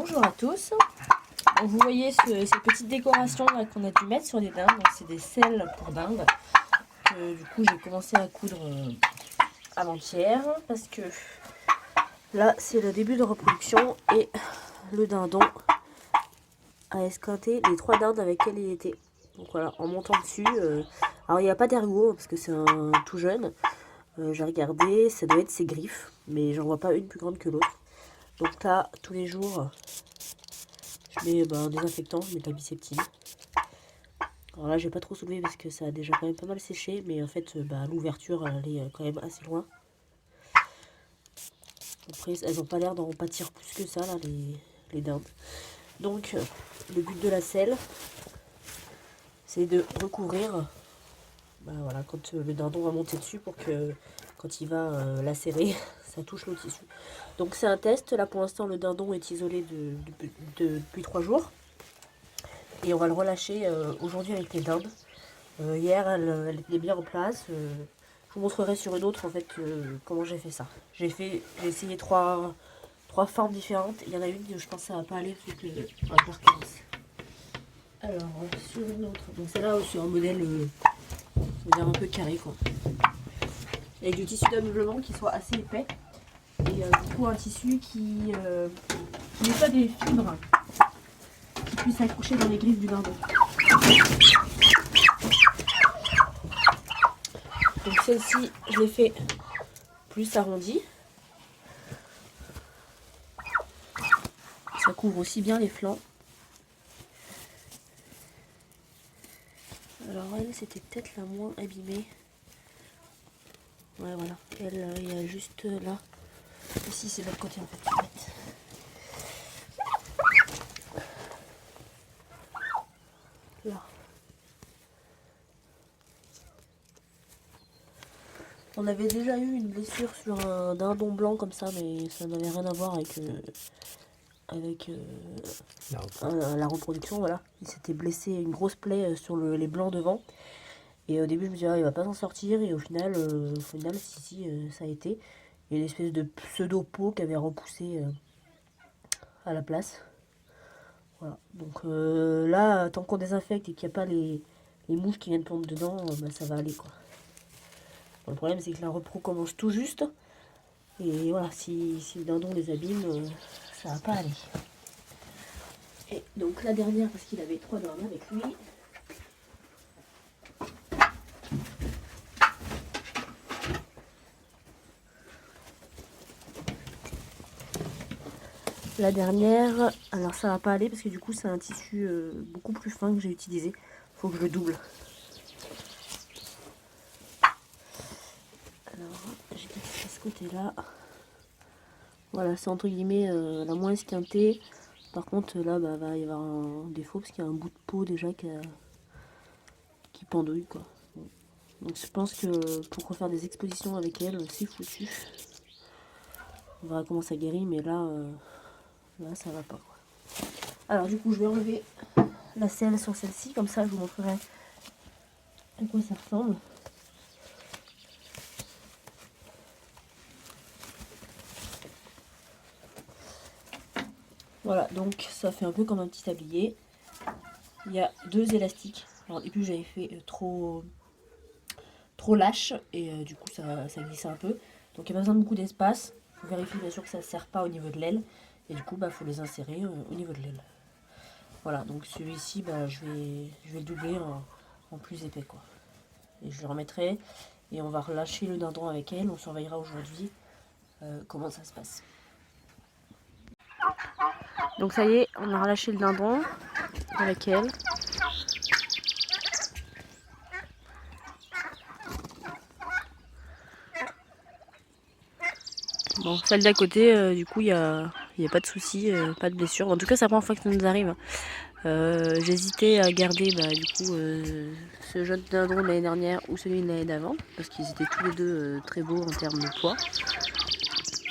Bonjour à tous. Donc, vous voyez ces petites décorations qu'on a dû mettre sur les dindes. Donc c'est des selles pour dindes. Du coup j'ai commencé à coudre avant-hier parce que là c'est le début de reproduction et le dindon a esquinté les 3 dindes avec lesquelles il était. Donc voilà, en montant dessus, alors il n'y a pas d'ergot parce que c'est un tout jeune. J'ai regardé, ça doit être ses griffes, mais j'en vois pas une plus grande que l'autre. Donc là, tous les jours, je mets un désinfectant, je mets de la biseptine. Alors là, j'ai pas trop soulevé parce que ça a déjà quand même pas mal séché, mais en fait, l'ouverture, elle est quand même assez loin. Après, elles n'ont pas l'air d'en pâtir plus que ça, là, les dindes. Donc, le but de la selle, c'est de recouvrir, voilà, quand le dindon va monter dessus pour que, quand il va lacérer, ça touche le tissu. Donc, c'est un test. Là, pour l'instant, le dindon est isolé depuis 3 jours. Et on va le relâcher aujourd'hui avec les dindes. Hier, elle était bien en place. Je vous montrerai sur une autre en fait comment j'ai fait ça. J'ai essayé trois formes différentes. Il y en a une que je pense que ça va pas aller, donc on va faire comme ça. Alors sur une autre, donc celle-là c'est un modèle, on va dire un peu carré quoi. Avec du tissu d'ameublement qui soit assez épais et du coup un tissu qui n'est pas des fibres qui puissent s'accrocher dans les griffes du dindon. Donc celle-ci, je l'ai fait plus arrondi. Ça couvre aussi bien les flancs. Alors elle, c'était peut-être la moins abîmée. Ouais, voilà. Elle, il y a juste là. Ici, c'est de l'autre côté en fait. Là. On avait déjà eu une blessure sur un dindon blanc comme ça, mais ça n'avait rien à voir avec la reproduction. Voilà. Il s'était blessé, une grosse plaie sur les blancs devant. Et au début, je me suis dit, il va pas s'en sortir. Et au final, si, ça a été. Il y a une espèce de pseudo-peau qui avait repoussé à la place. Voilà. Donc là, tant qu'on désinfecte et qu'il n'y a pas les mouches qui viennent pondre dedans, ça va aller quoi. Bon, le problème c'est que la repro commence tout juste. Et voilà, si le dindon les abîme, ça va pas aller. Et donc la dernière, parce qu'il avait 3 dindes avec lui. La dernière, alors ça va pas aller parce que du coup c'est un tissu beaucoup plus fin que j'ai utilisé. Faut que je le double. Alors j'ai fait ce côté là. Voilà, c'est entre guillemets la moins esquintée. Par contre là va y avoir un défaut parce qu'il y a un bout de peau déjà qui pendouille quoi. Bon. Donc je pense que pour refaire des expositions avec elle, c'est foutu. On verra comment ça guérit, mais là ça va pas quoi. Alors du coup je vais enlever la selle sur celle-ci, comme ça je vous montrerai à quoi ça ressemble. Voilà, donc ça fait un peu comme un petit tablier. Il y a 2 élastiques. Alors au début j'avais fait trop lâche et du coup ça glissait un peu. Donc il n'y a pas besoin de beaucoup d'espace. Il faut vérifier bien sûr que ça ne serre pas au niveau de l'aile. Et du coup il faut les insérer au niveau de l'aile. Voilà, donc celui-ci je vais le doubler en plus épais quoi. Et je le remettrai et on va relâcher le dindon avec elle. On surveillera aujourd'hui comment ça se passe. Donc ça y est, on a relâché le dindon avec elle. Bon, celle d'à côté, du coup, il n'y a pas de souci, pas de blessure. En tout cas, c'est la première fois que ça nous arrive. J'hésitais à garder du coup ce jeune dindon de l'année dernière ou celui de l'année d'avant, parce qu'ils étaient tous les deux très beaux en termes de poids.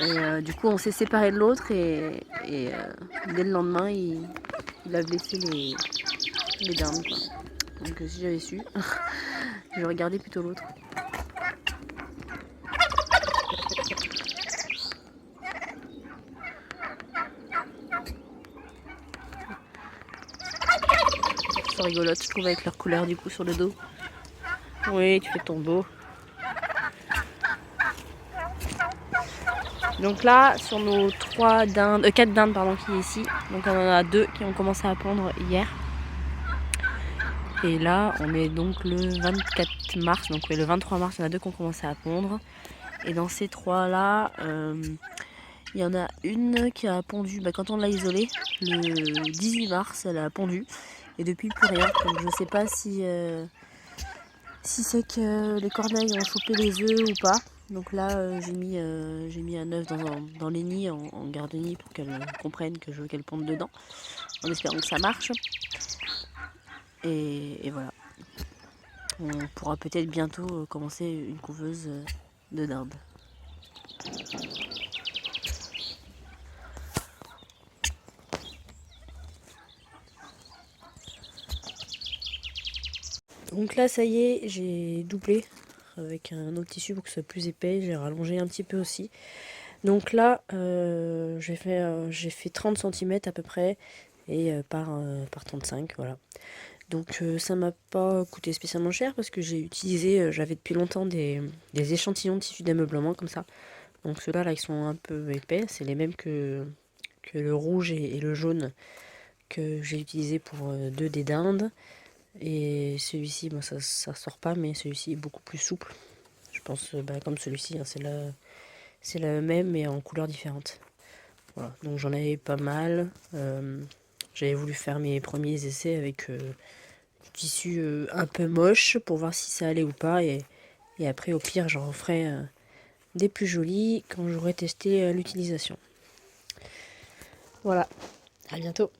Et du coup, on s'est séparés de l'autre et dès le lendemain, il a blessé les dindes, quoi. Donc si j'avais su, j'aurais gardé plutôt l'autre. sont rigolotes, je trouve, avec leur couleur du coup sur le dos. Oui, tu fais ton beau. Donc là, sur nos 4 dindes pardon, qui est ici, donc on en a 2 qui ont commencé à pondre hier. Et là, on est donc le 24 mars, donc oui, le 23 mars, il y en a 2 qui ont commencé à pondre. Et dans ces 3 là, il y en a une qui a pondu, quand on l'a isolée, le 18 mars, elle a pondu. Et depuis, plus rien. Donc je sais pas si c'est que les corneilles ont chopé les œufs ou pas. Donc là, j'ai mis un œuf dans les nids en garde-nid pour qu'elles comprennent que je veux qu'elles pondent dedans, en espérant que ça marche. Et voilà. On pourra peut-être bientôt commencer une couveuse de dinde. Donc là, ça y est, j'ai doublé avec un autre tissu pour que ce soit plus épais. J'ai rallongé un petit peu aussi. Donc là, j'ai fait 30 cm à peu près et par 35, voilà. Donc ça m'a pas coûté spécialement cher parce que j'avais depuis longtemps des échantillons de tissu d'ameublement comme ça. Donc ceux-là, là, ils sont un peu épais. C'est les mêmes que le rouge et le jaune que j'ai utilisé pour 2 des dindes. Et celui-ci, ça sort pas, mais celui-ci est beaucoup plus souple. Je pense, comme celui-ci, hein, c'est la même, mais en couleur différente. Voilà, donc j'en avais pas mal. J'avais voulu faire mes premiers essais avec du tissu un peu moche pour voir si ça allait ou pas. Et après, au pire, j'en referai des plus jolis quand j'aurai testé l'utilisation. Voilà, à bientôt.